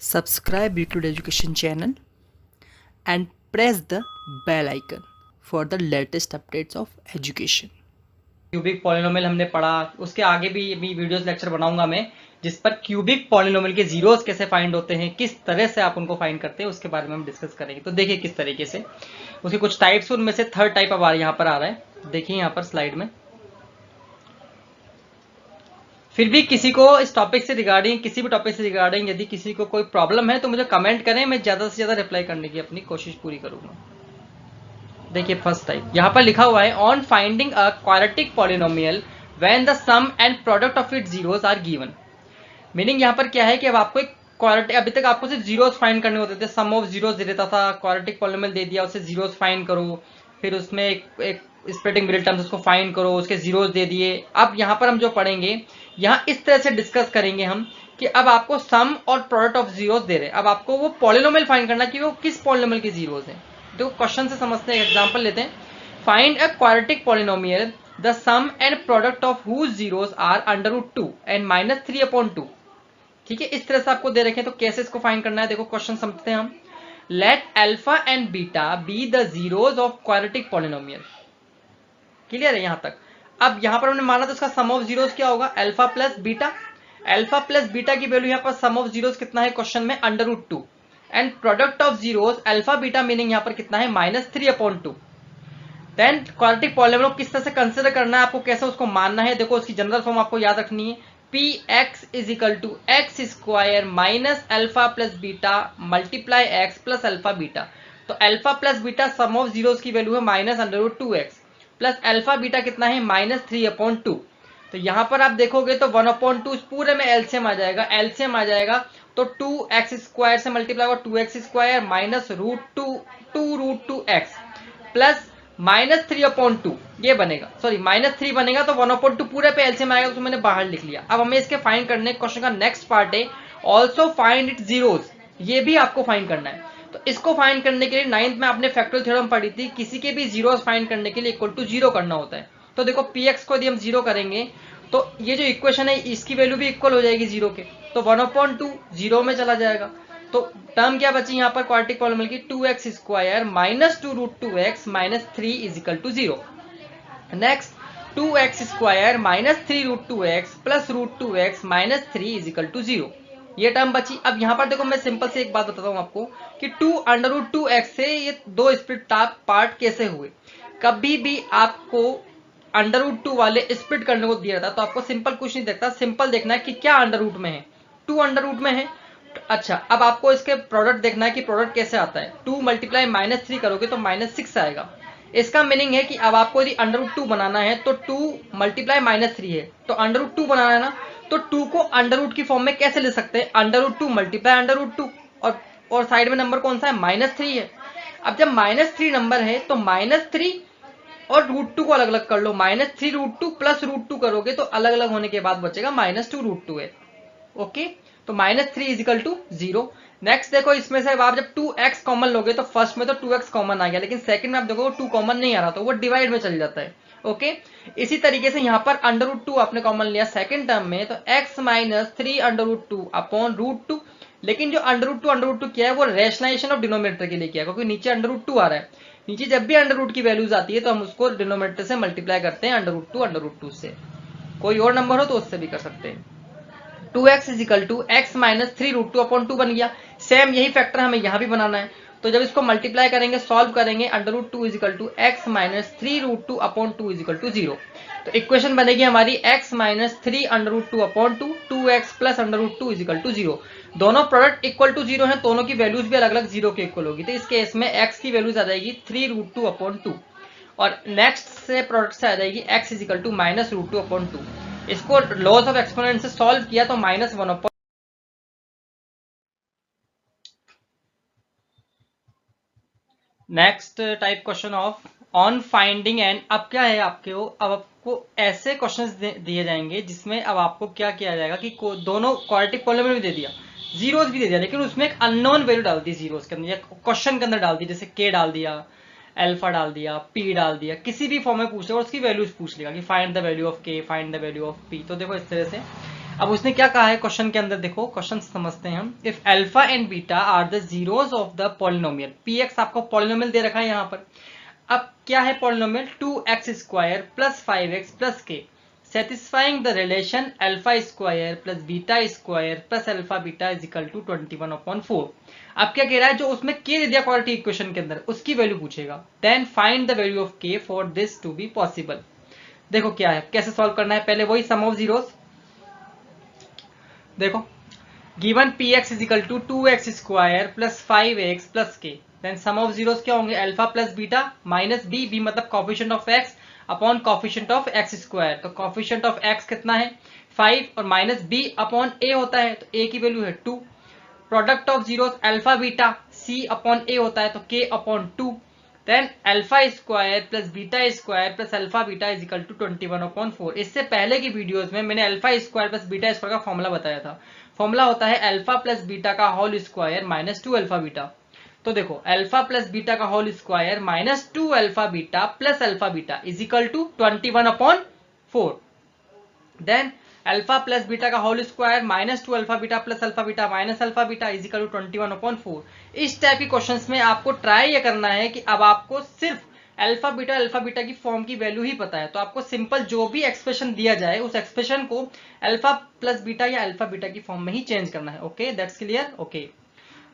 Subscribe Euclid Education channel and press the bell icon for the latest updates of education. Cubic polynomial हमने पढ़ा, उसके आगे भी videos lecture बनाऊंगा मैं जिस पर क्यूबिक पॉलिनोमियल के जीरोस कैसे फाइंड होते हैं, किस तरह से आप उनको फाइंड करते हैं, उसके बारे में हम डिस्कस करेंगे। तो देखिए किस तरीके से उसके कुछ टाइप्स, उनमें से थर्ड टाइप अब यहाँ पर आ रहा है। देखिए यहाँ पर स्लाइड में। फिर भी किसी को इस टॉपिक से रिगार्डिंग, किसी भी टॉपिक से रिगार्डिंग यदि किसी को कोई प्रॉब्लम है तो मुझे कमेंट करें, मैं ज्यादा से ज्यादा रिप्लाई करने की अपनी कोशिश पूरी करूंगा। देखिए फर्स्ट टाइप यहाँ पर लिखा हुआ है, on finding a quadratic polynomial when the sum and product of its zeros are given. Meaning यहाँ पर क्या है कि अब आपको एक क्वाड्रेटिक, अभी तक आपको सिर्फ जीरोस फाइंड करने होते थे, सम ऑफ जीरोस दे देता था, क्वाड्रेटिक पॉलिनोमियल दे दिया, उसे जीरोस फाइंड करो, फिर उसमें एक स्प्लिटिंग मिडिल टर्म्स उसको फाइंड करो, उसके जीरोस दे दिए। अब यहाँ पर हम जो पढ़ेंगे, यहाँ इस तरह से डिस्कस करेंगे हम कि अब आपको सम और प्रोडक्ट ऑफ जीरोस दे रहे हैं, अब आपको वो पॉलिनोमियल फाइंड करना कि वो किस पॉलिनोमियल के जीरोस हैं। तो क्वेश्चन से समझते हैं, एग्जांपल लेते हैं। Find a quadratic polynomial the sum and product of whose zeros are √2 and -3/2। ठीक है, इस तरह से आपको दे रखे हैं, तो कैसे इसको फाइंड करना है देखो क्वेश्चन समझते हैं हम। Let alpha and beta be the zeros of quadratic polynomial. Clear है यहां तक। अब यहां पर हमने माना तो इसका सम ऑफ जीरोस क्या होगा, alpha plus beta. Alpha plus beta की वैल्यू यहां पर सम ऑफ जीरोस कितना है क्वेश्चन में, √2 and product of zeros alpha beta meaning यहां पर कितना है, -3/2। देन क्वाड्रेटिक पॉलिनोमियल किस तरह से कंसिडर करना है, आपको कैसे उसको मानना है, देखो उसकी जनरल फॉर्म आपको याद रखनी है। P x is equal to x square minus alpha plus beta multiply x plus alpha beta. तो alpha plus beta sum of zeros की वैल्यू है -√2x प्लस अल्फा बीटा कितना है, -3/2। तो यहां पर आप देखोगे तो 1/2 पूरे में एलसीएम आ जाएगा, एलसीएम आ जाएगा तो 2x² से मल्टीप्लाई होगा, 2x² माइनस √2x प्लस -3/2 ये बनेगा, सॉरी -3 बनेगा, तो 1/2 पूरे पे एलसीएम आएगा, तो मैंने बाहर लिख लिया। अब हमें इसके फाइंड करने क्वेश्चन का नेक्स्ट पार्ट है, ऑल्सो फाइंड इट जीरोस, ये भी आपको फाइंड करना है। तो इसको फाइंड करने के लिए 9th में आपने फैक्टोरियल थ्योरम पढ़ी थी, किसी के भी जीरोस फाइंड करने के लिए इक्वल टू 0 करना होता है। तो देखो px को यदि हम 0 करेंगे तो ये जो इक्वेशन है इसकी वैल्यू भी इक्वल हो जाएगी 0 के, तो 1/2 0 में चला जाएगा। तो टर्म क्या बची यहाँ पर क्वाड्रेटिक पॉलिनोमियल की, 2x² minus 2√2x minus 3 is equal to 0। Next 2x² minus 3√2x plus √2x minus 3 is equal to 0, ये टर्म बची। अब यहाँ पर देखो मैं सिंपल से एक बात बताता हूँ आपको कि 2√2x से ये दो स्प्लिट पार्ट कैसे हुए। कभी भी आपको √2 वाले स्प्लिट करने को दिया जाता तो आपको सिंपल कुछ नहीं देखता, सिंपल देखना है कि क्या √2 में है, 2 √2 में है। अच्छा, अब आपको इसके प्रोडक्ट देखना है कि प्रोडक्ट कैसे आता है, 2 मल्टीप्लाई -3 करोगे तो -6 आएगा। इसका मीनिंग है कि अब आपको यदि √2 बनाना है तो 2 मल्टीप्लाई -3 है, तो √2 बनाना है ना, तो 2 को अंडर की फॉर्म में कैसे ले सकते हैं, √2 मल्टीप्लाई √2, और साइड में नंबर कौन सा है, -3 है। अब जब -3 नंबर है तो -3 और √2 को अलग अलग कर लो, -3√2 प्लस √2 करोगे तो अलग अलग होने के बाद बचेगा -2√2 है। ओके, तो -3 इज इक्वल टू 0। नेक्स्ट देखो इसमें से आप जब 2x कॉमन लोगे तो फर्स्ट में तो 2x कॉमन आ गया, लेकिन सेकंड में आप देखो 2 कॉमन नहीं आ रहा, तो वो डिवाइड में चल जाता है। ओके, इसी तरीके से यहाँ पर √2 आपने कॉमन लिया सेकंड टर्म में, तो x माइनस 3√2 अपॉन √2, लेकिन जो √2 क्या है वो रेशनलाइजेशन ऑफ डिनोमिनेटर के लिए किया, क्योंकि नीचे √2 आ रहा है। नीचे जब भी √2 की वैल्यूज आती है तो हम उसको डिनोमिनेटर से मल्टीप्लाई करते हैं √2 से, कोई और नंबर हो तो उससे भी कर सकते हैं। 2x is equal to x minus 3√2/2 बन गया। सेम यही फैक्टर हमें यहां भी बनाना है, तो जब इसको मल्टीप्लाई करेंगे, सॉल्व करेंगे, √2 is equal to x minus 3√2/2 is equal to 0। तो इक्वेशन बनेगी हमारी x minus 3√2/2, 2x plus √2 is equal to 0। दोनों प्रोडक्ट इक्वल टू 0 है, दोनों की वैल्यूज भी अलग अलग 0 के इक्वल होगी, तो इस केस में x की वैल्यूज आ जाएगी 3√2/2, और नेक्स्ट से प्रोडक्ट से आ जाएगी x इज इक्वल टू -√2/2। इसको लॉस ऑफ एक्सपोनेंट से सॉल्व किया तो -1/। Next type question of on finding and, अब क्या है आपके वो, अब आपको ऐसे क्वेश्चंस दिए जाएंगे जिसमें अब आपको क्या किया जाएगा कि दोनों क्वाड्रेटिक पॉलिनोमियल भी दे दिया, जीरोस भी दे दिया, लेकिन उसमें एक अननोन वैल्यू डाल दी जीरोस के अंदर या क्वेश्चन के अंदर डाल दी, जैसे k डाल दिया, अल्फा डाल दिया, p डाल दिया, किसी भी फॉर्म में पूछ लेगा और उसकी वैल्यूज पूछ लेगा कि find the value of k, find the value of p। तो देखो इस तरह से अब उसने क्या कहा है क्वेश्चन के अंदर, देखो क्वेश्चन समझते हैं हम। If alpha and beta are the zeros of the polynomial, px आपको पॉलिनोमियल दे रखा है यहाँ पर। अब क्या है polynomial, 2x² plus 5x plus k, satisfying the relation alpha square plus beta square plus alpha beta is equal to 21/4। अब क्या कह रहा है, जो उसमें के दे दिया क्वाड्रेटिक इक्वेशन के अंदर, उसकी वैल्यू पूछेगा। Then find the value of k for this to be possible. देखो क्या है, कैसे सॉल्व करना है, पहले वही सम ऑफ जीरोस। देखो given px is equal to 2x² plus 5x plus k, then sum of zeros क्या होंगे, alpha plus beta minus b, b मतलब coefficient of x upon coefficient of x²। तो coefficient of x कितना है 5 और minus b upon a होता है, तो a की वैल्यू है 2। Product of zeros alpha beta c upon a होता है, तो k upon 2। Then alpha square plus beta square plus alpha beta is equal to 21/4। इससे पहले की वीडियोस में मैंने alpha square plus beta square का फॉर्मूला बताया था। फॉर्मूला होता है अल्फा प्लस बीटा का whole square minus 2 alpha beta. तो देखो अल्फा प्लस बीटा का whole square minus 2 alpha beta plus alpha beta is equal to 21/4। Then alpha plus beta का whole square minus 2 alpha beta plus alpha beta minus alpha beta is equal to 21/4। इस type के questions में आपको try ये करना है कि अब आपको सिर्फ अल्फा बीटा की फॉर्म की वैल्यू ही पता है, तो आपको सिंपल जो भी एक्सप्रेशन दिया जाए उस एक्सप्रेशन को अल्फा प्लस बीटा या अल्फा बीटा की फॉर्म में ही चेंज करना है। Okay, that's clear. Okay,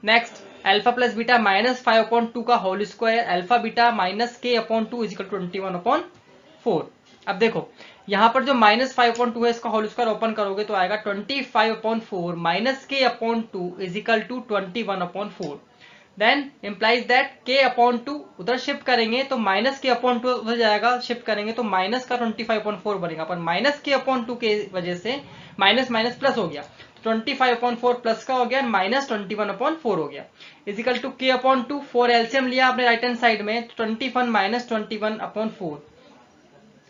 next alpha plus beta minus 5/2 का whole square alpha beta minus k upon 2 is equal to 21/4। अब देखो यहाँ पर जो माइनस 5/2 है इसका होल स्क्वायर ओपन करोगे तो आएगा 25/4 minus k upon 2 is equal to 21/4। Then implies that k upon 2 उधर शिफ्ट करेंगे तो माइनस के अपॉन 2 उधर जाएगा, शिफ्ट करेंगे तो माइनस का 25/4 बनेगा, पर माइनस के अपॉन 2 के वजह से माइनस माइनस प्लस हो गया, 25/4 प्लस का हो गया माइनस 21/4 हो गया is equal to k upon 2। 4 LCM लिया आपने राइट हैंड साइड में, 21 minus 21/4।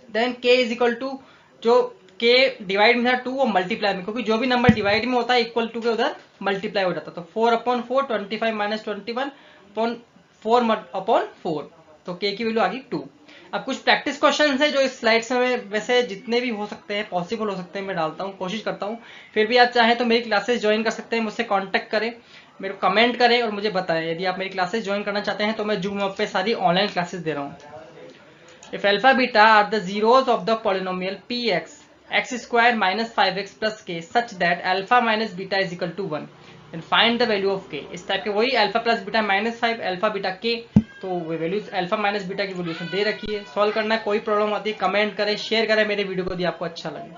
Then k is equal to जो k डिवाइड में था 2 वो मल्टीप्लाई में, क्योंकि जो भी नंबर डिवाइड में होता है इक्वल टू के उधर मल्टीप्लाई हो जाता है। तो 4/4 25 माइनस 21/4 तो k की वैल्यू आ गई 2। अब कुछ प्रैक्टिस क्वेश्चन है जो इस स्लाइड्स में वैसे जितने भी हो सकते हैं पॉसिबल हो सकते हैं मैं डालता हूँ, कोशिश करता हूँ। फिर भी आप चाहें तो मेरी क्लासेस ज्वाइन कर सकते हैं, मुझसे कॉन्टेक्ट करें, मेरे को कमेंट करें और मुझे बताएं। यदि आप मेरी क्लासेस ज्वाइन करना चाहते हैं तो मैं जूम ऐप पे सारी ऑनलाइन क्लासेस दे रहा हूँ। If alpha beta are the zeros of the polynomial px x square minus 5x plus k such that alpha minus beta is equal to 1, then find the value of k। इस type के वही alpha plus beta minus 5 alpha beta k, तो वो values alpha minus beta की values दे रखी है। Solve करना है, कोई प्रॉब्लम आती है कमेंट करें, शेयर करें मेरे वीडियो को यदि आपको अच्छा लगे।